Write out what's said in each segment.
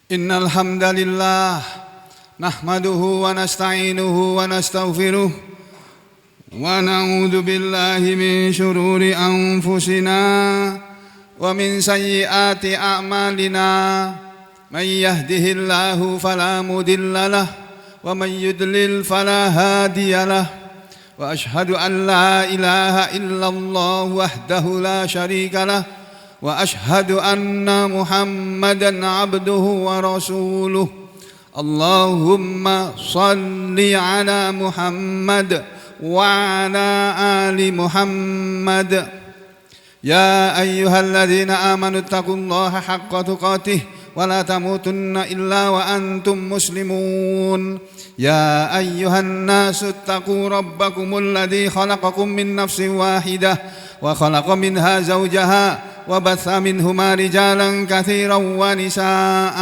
Innal hamdalillah nahmaduhu wa nasta'inuhu wa nastaghfiruh wa na'udzu billahi min shururi anfusina wa min sayyiati a'malina. Man yahdihillahu fala mudilla lahu wa man yudlil fala hadiya lahu. Wa ashhadu an la ilaha illallah wahdahu la syarika lahu wa ashhadu anna Muhammadan abduhu wa rasuluh. Allahumma salli ala Muhammad wa ala ali Muhammad. Ya ayyuhalladzina amanu taqullaha haqqa tuqatih wa la tamutunna illa wa antum muslimun. Ya ayyuhan nasu taqu rabbakumul ladzi khalaqakum min nafsin wahidah wa khalaqa minha zawjaha وبث منهما رجالا كثيرا ونساء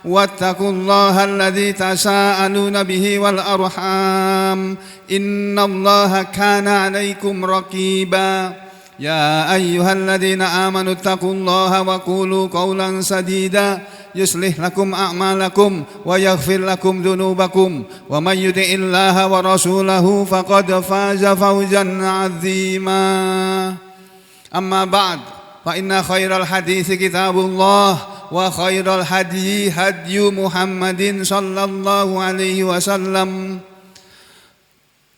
واتقوا الله الذي تساءلون به والأرحام إن الله كان عليكم رقيبا. يا أيها الذين آمنوا اتقوا الله وقولوا قولا سديدا يصلح لكم أعمالكم ويغفر لكم ذنوبكم ومن يطع الله ورسوله فقد فاز فوزا عظيما. أما بعد فإن خير الحديث كتاب الله وخير الهدي هدي محمد صلى الله عليه وسلم.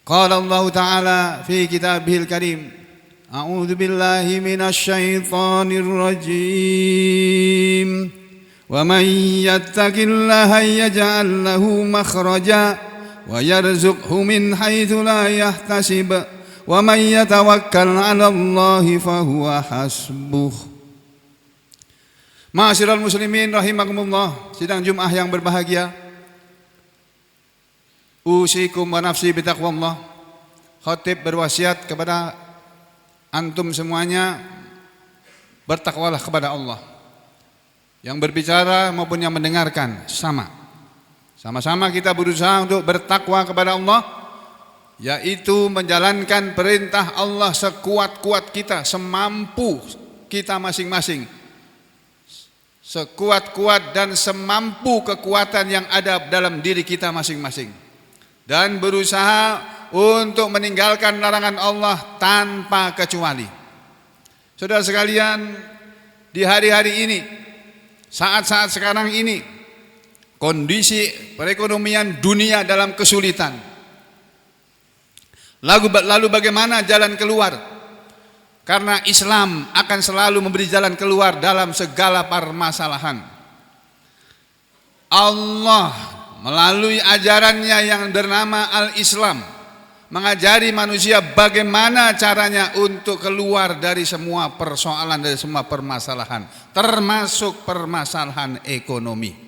قال الله تعالى في كتابه الكريم أعوذ بالله من الشيطان الرجيم ومن يتق الله يجعل له مخرجا ويرزقه من حيث لا يحتسب wa may yatawakkal 'ala Allahi fahuwa hasbuh. Ma'asyiral muslimin rahimakumullah, sidang Jumat yang berbahagia. Usikum wa nafsi bitaqwallah. Khatib berwasiat kepada antum semuanya, bertakwalah kepada Allah. Yang berbicara maupun yang mendengarkan sama-sama kita berusaha untuk bertakwa kepada Allah, yaitu menjalankan perintah Allah sekuat-kuat kita, semampu kita masing-masing, sekuat-kuat dan semampu kekuatan yang ada dalam diri kita masing-masing, dan berusaha untuk meninggalkan larangan Allah tanpa kecuali. Saudara sekalian, di hari-hari ini, saat-saat sekarang ini, kondisi perekonomian dunia dalam kesulitan. Lalu bagaimana jalan keluar? Karena Islam akan selalu memberi jalan keluar dalam segala permasalahan. Allah melalui ajarannya yang bernama Al-Islam mengajari manusia bagaimana caranya untuk keluar dari semua persoalan, dari semua permasalahan, termasuk permasalahan ekonomi.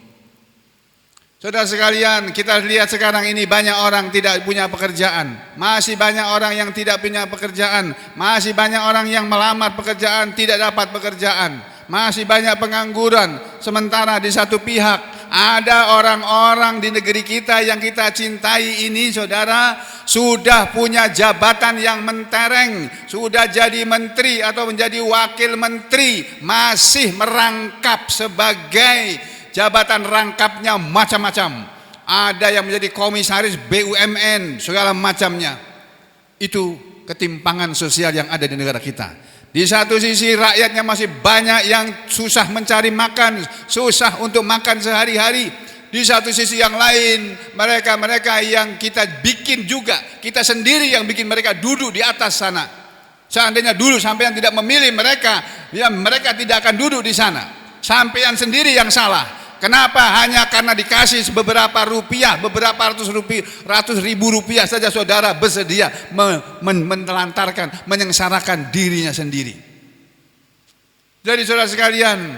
Saudara sekalian, kita lihat sekarang ini banyak orang tidak punya pekerjaan, masih banyak orang yang tidak punya pekerjaan, masih banyak orang yang melamar pekerjaan tidak dapat pekerjaan, masih banyak pengangguran. Sementara di satu pihak ada orang-orang di negeri kita yang kita cintai ini, saudara, sudah punya jabatan yang mentereng, sudah jadi menteri atau menjadi wakil menteri, masih merangkap sebagai jabatan rangkapnya macam-macam. Ada yang menjadi komisaris BUMN, segala macamnya. Itu ketimpangan sosial yang ada di negara kita. Di satu sisi rakyatnya masih banyak yang susah mencari makan, susah untuk makan sehari-hari. Di satu sisi yang lain, mereka-mereka yang kita bikin juga, kita sendiri yang bikin mereka duduk di atas sana. Seandainya dulu sampean tidak memilih mereka, ya mereka tidak akan duduk di sana. Sampean sendiri yang salah. Kenapa? Hanya karena dikasih beberapa rupiah, beberapa ratus ribu rupiah saja saudara bersedia menelantarkan, menyengsarakan dirinya sendiri. Jadi saudara sekalian,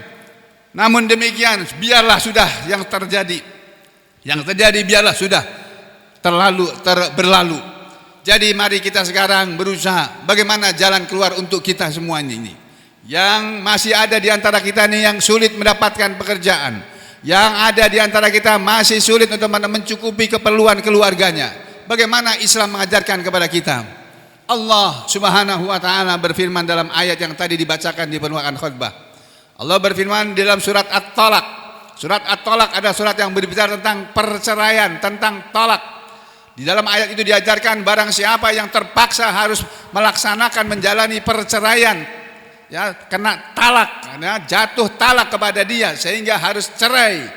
namun demikian biarlah sudah yang terjadi. Yang terjadi biarlah sudah berlalu. Jadi mari kita sekarang berusaha bagaimana jalan keluar untuk kita semuanya ini. Yang masih ada di antara kita ini yang sulit mendapatkan pekerjaan, yang ada di antara kita masih sulit untuk mencukupi keperluan keluarganya. Bagaimana Islam mengajarkan kepada kita? Allah Subhanahu wa taala berfirman dalam ayat yang tadi dibacakan di permukaan khutbah. Allah berfirman dalam surat At-Talaq, Surat At-Tolak ada surat yang berbicara tentang perceraian, tentang talak. Di dalam ayat itu diajarkan barang siapa yang terpaksa harus melaksanakan menjalani perceraian, ya, kena talak, ya, jatuh talak kepada dia sehingga harus cerai,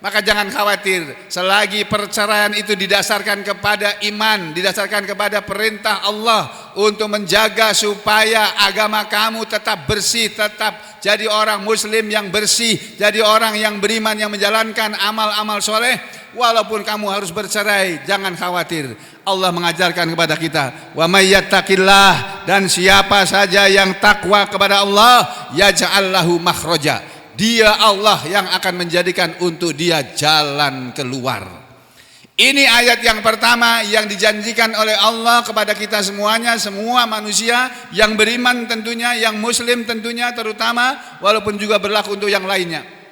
maka jangan khawatir, selagi perceraian itu didasarkan kepada iman, didasarkan kepada perintah Allah untuk menjaga supaya agama kamu tetap bersih, tetap jadi orang muslim yang bersih, jadi orang yang beriman, yang menjalankan amal-amal soleh. Walaupun kamu harus bercerai, jangan khawatir. Allah mengajarkan kepada kita, wa may yattaqillah, dan siapa saja yang takwa kepada Allah, yaj'al lahu makhraja, dia Allah yang akan menjadikan untuk dia jalan keluar. Ini ayat yang pertama yang dijanjikan oleh Allah kepada kita semuanya, semua manusia yang beriman tentunya, yang muslim tentunya terutama, walaupun juga berlaku untuk yang lainnya.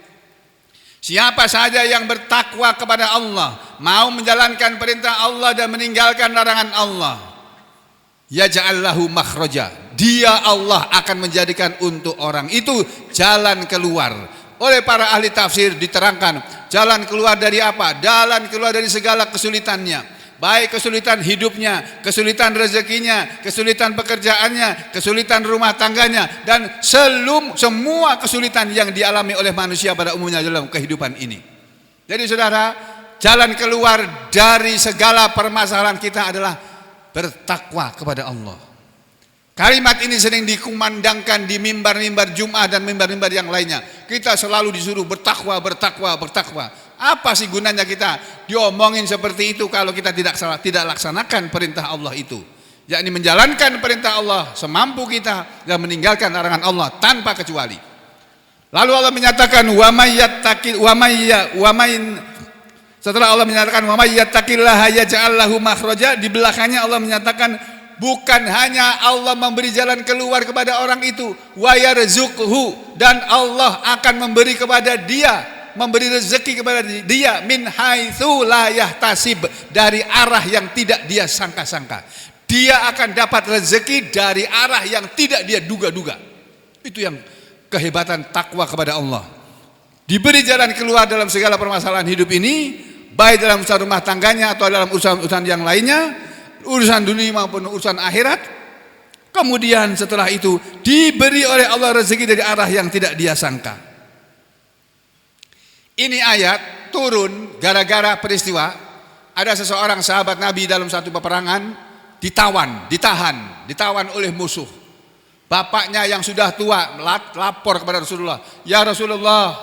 Siapa saja yang bertakwa kepada Allah, mau menjalankan perintah Allah dan meninggalkan larangan Allah, yaj'al lahu makhraja, dia Allah akan menjadikan untuk orang itu jalan keluar. Oleh para ahli tafsir diterangkan, jalan keluar dari apa? Jalan keluar dari segala kesulitannya, baik kesulitan hidupnya, kesulitan rezekinya, kesulitan pekerjaannya, kesulitan rumah tangganya, dan semua kesulitan yang dialami oleh manusia pada umumnya dalam kehidupan ini. Jadi saudara, jalan keluar dari segala permasalahan kita adalah bertakwa kepada Allah. Kalimat ini sering dikumandangkan di mimbar-mimbar Jumat dan mimbar-mimbar yang lainnya. Kita selalu disuruh bertakwa, bertakwa, bertakwa. Apa sih gunanya kita diomongin seperti itu kalau kita tidak laksanakan perintah Allah itu, yakni menjalankan perintah Allah semampu kita dan meninggalkan larangan Allah tanpa kecuali. Lalu Allah menyatakan setelah Allah menyatakan wa may yattaqillaha yaj'al lahu makhraja, di belakangnya Allah menyatakan bukan hanya Allah memberi jalan keluar kepada orang itu, wa yarzuqhu, dan Allah akan memberi kepada dia, memberi rezeki kepada dia, min haitsu la yahtasib, dari arah yang tidak dia sangka-sangka. Dia akan dapat rezeki dari arah yang tidak dia duga-duga. Itu yang kehebatan takwa kepada Allah. Diberi jalan keluar dalam segala permasalahan hidup ini, baik dalam urusan rumah tangganya atau dalam urusan-urusan yang lainnya, urusan dunia maupun urusan akhirat. Kemudian setelah itu diberi oleh Allah rezeki dari arah yang tidak dia sangka. Ini ayat turun gara-gara peristiwa ada seseorang sahabat Nabi dalam satu peperangan ditahan oleh musuh. Bapaknya yang sudah tua lapor kepada Rasulullah, "Ya Rasulullah,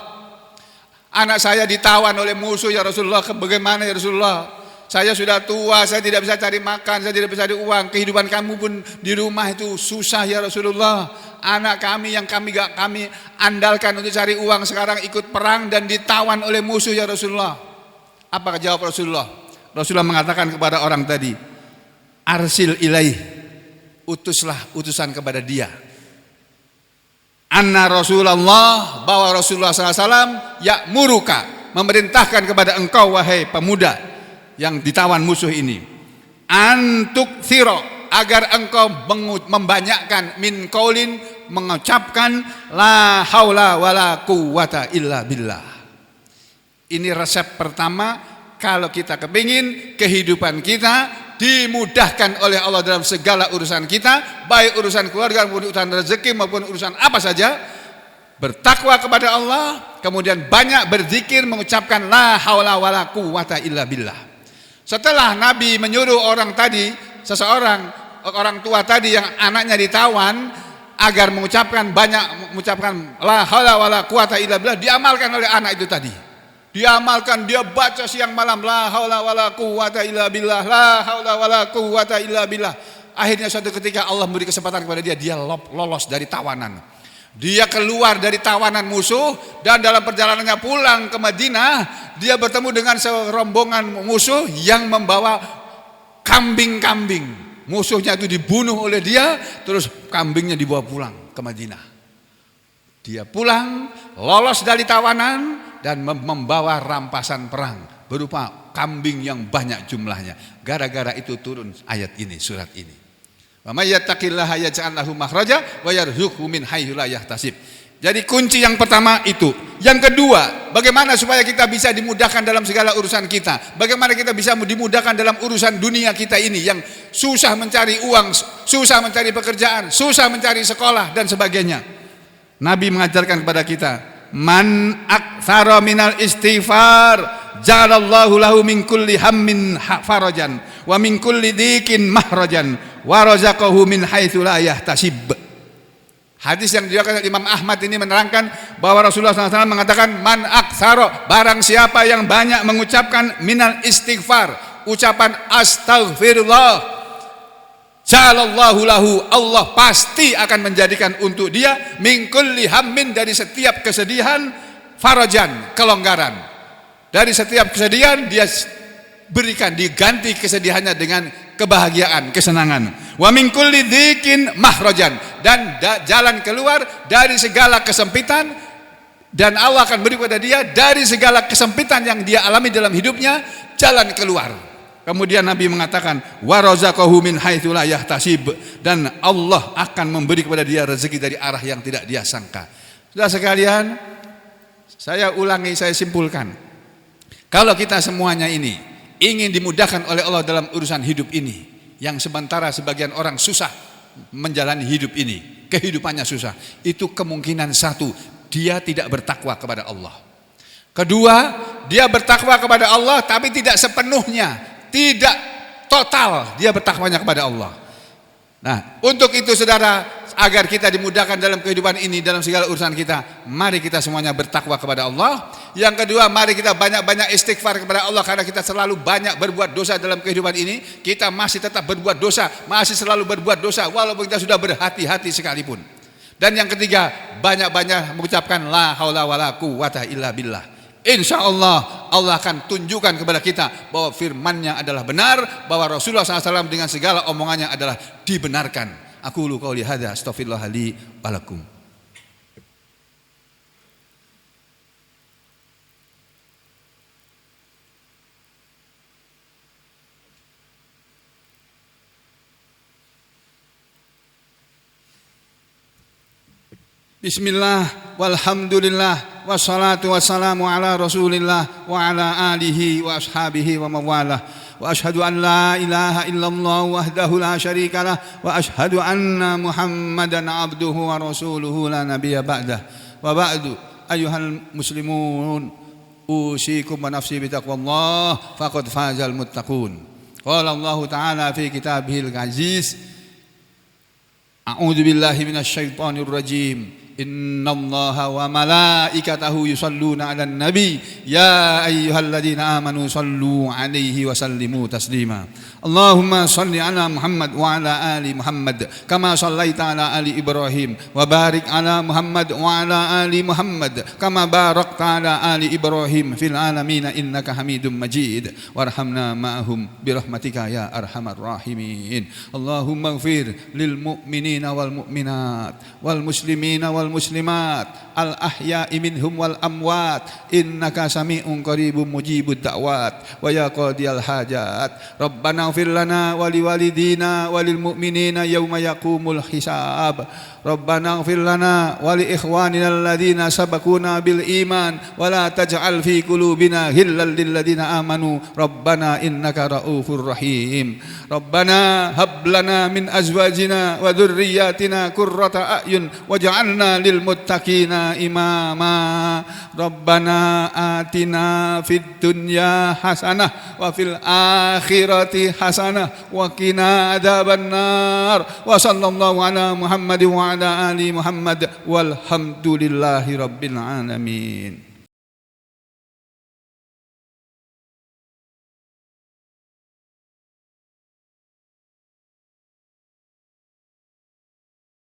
anak saya ditawan oleh musuh ya Rasulullah. Bagaimana ya Rasulullah? Saya sudah tua, saya tidak bisa cari makan, saya tidak bisa cari uang. Kehidupan kamu pun di rumah itu susah ya Rasulullah. Anak kami yang kami andalkan untuk cari uang sekarang ikut perang dan ditawan oleh musuh ya Rasulullah." Apa jawab Rasulullah? Rasulullah mengatakan kepada orang tadi, "Arsil ilaih, utuslah utusan kepada dia. Anna Rasulullah, bahwa Rasulullah SAW ya'muruka, memerintahkan kepada engkau wahai pemuda yang ditawan musuh ini, antuk thiro, agar engkau membanyakkan min qaulin, mengucapkan la haula wala quwata illa billah." Ini resep pertama kalau kita kepingin kehidupan kita dimudahkan oleh Allah dalam segala urusan kita, baik urusan keluarga maupun urusan rezeki maupun urusan apa saja. Bertakwa kepada Allah, kemudian banyak berzikir, mengucapkan la haula wala quwata illa billah. Setelah Nabi menyuruh orang tua tadi yang anaknya ditawan agar mengucapkan la haula wala quwata illa billah, diamalkan oleh anak itu tadi. Diamalkan, dia baca siang malam la haula wala quwata illa billah, la haula wala quwata illa billah. Akhirnya suatu ketika Allah memberi kesempatan kepada dia lolos dari tawanan. Dia keluar dari tawanan musuh, dan dalam perjalanannya pulang ke Madinah, dia bertemu dengan serombongan musuh yang membawa kambing-kambing. Musuhnya itu dibunuh oleh dia, terus kambingnya dibawa pulang ke Madinah. Dia pulang, lolos dari tawanan, dan membawa rampasan perang berupa kambing yang banyak jumlahnya. Gara-gara itu turun ayat ini, surat ini. Wa may yattaqillaha yaj'al lahu makhraja wa yarzuqhu min haitsu la yahtasib. Jadi kunci yang pertama itu. Yang kedua, bagaimana supaya kita bisa dimudahkan dalam segala urusan kita? Bagaimana kita bisa dimudahkan dalam urusan dunia kita ini yang susah mencari uang, susah mencari pekerjaan, susah mencari sekolah dan sebagainya. Nabi mengajarkan kepada kita, man aktsara minal istighfar ja'alallahu lahu min kulli hammin farajan wa min kulli dhikin mahrajan wa razaqahu min haitsu la yahtasib. Hadis yang diriwayatkan Imam Ahmad ini menerangkan bahwa Rasulullah SAW mengatakan, man aktsara, barang siapa yang banyak mengucapkan minal istighfar, ucapan astagfirullah, ja'alallahu lahu, Allah pasti akan menjadikan untuk dia min kulli hammin, dari setiap kesedihan, farajan, kelonggaran. Dari setiap kesedihan dia berikan, diganti kesedihannya dengan kebahagiaan, kesenangan. Wa min kulli dhikin mahrajan, dan jalan keluar dari segala kesempitan, dan Allah akan beri kepada dia dari segala kesempitan yang dia alami dalam hidupnya, jalan keluar. Kemudian Nabi mengatakan, wa razaqahu min haitsu la yahtasib, dan Allah akan memberi kepada dia rezeki dari arah yang tidak dia sangka. Saudara sekalian, saya ulangi, saya simpulkan, kalau kita semuanya ini ingin dimudahkan oleh Allah dalam urusan hidup ini, yang sementara sebagian orang susah menjalani hidup ini, kehidupannya susah, itu kemungkinan satu, dia tidak bertakwa kepada Allah. Kedua, dia bertakwa kepada Allah tapi tidak sepenuhnya, tidak total dia bertakwanya kepada Allah. Nah, untuk itu saudara, agar kita dimudahkan dalam kehidupan ini, dalam segala urusan kita, mari kita semuanya bertakwa kepada Allah. Yang kedua, mari kita banyak-banyak istighfar kepada Allah, karena kita selalu banyak berbuat dosa dalam kehidupan ini. Kita masih tetap berbuat dosa, masih selalu berbuat dosa walaupun kita sudah berhati-hati sekalipun. Dan yang ketiga, banyak-banyak mengucapkan la haula wala quwwata illa billah. Insya Allah, Allah akan tunjukkan kepada kita bahwa firman-Nya adalah benar, bahwa Rasulullah SAW dengan segala omongannya adalah dibenarkan. Aku lu qauli hadza astaghfirullah li wa lakum. Bismillah walhamdulillah wassalatu wassalamu ala Rasulillah wa ala alihi wa ashabihi wa mawalah. Wa ashhadu an la ilaha illallah wahdahu la syarikalah wa ashhadu anna Muhammadan abduhu wa rasuluhu la nabiyya ba'dah. Wa ba'du, ayyuhal muslimun, usikum wa nafsi bitaqwallah faqad fazal muttaqun. Qala Allah ta'ala fi kitabihil aziz, a'udzu billahi minasy syaithanir rajim. Innallaha wa malaikatahu yusalluna 'alan nabi ya ayyuhalladzina amanu sallu 'alaihi wa sallimu taslima. Allahumma salli 'ala Muhammad wa 'ala ali Muhammad kama shallaita 'ala ali Ibrahim wa barik 'ala Muhammad wa 'ala ali Muhammad kama barakta 'ala ali Ibrahim fil alamin innaka Hamidum Majid. Warhamna ma'ahum birahmatika ya arhamar rahimin. Allahumma ighfir lil mu'minina wal mu'minat wal muslimina wal muslimat al ahya'i minhum wal amwat innaka sami'un qaribun mujibud da'wat wa ya qadiyal hajat. Rabbana ighfir lana wa liwalidina wa lil mu'minina yawma yaqumul hisab. Rabbana ighfir lana wa li ikhwanina alladhina sabaquna bil iman wa la taj'al fi qulubina ghillan lil ladzina amanu rabbana innaka raufur rahim. Rabbana hab lana min azwajina wa dhurriyyatina qurrata a'yun waj'alna lil muttaqina imama. Rabbana atina fid dunya hasanah wa fil akhirati hasanah wa qina adzabannar. Wa sallallahu ala Muhammad wa ala ali Muhammad walhamdulillahi rabbil alamin.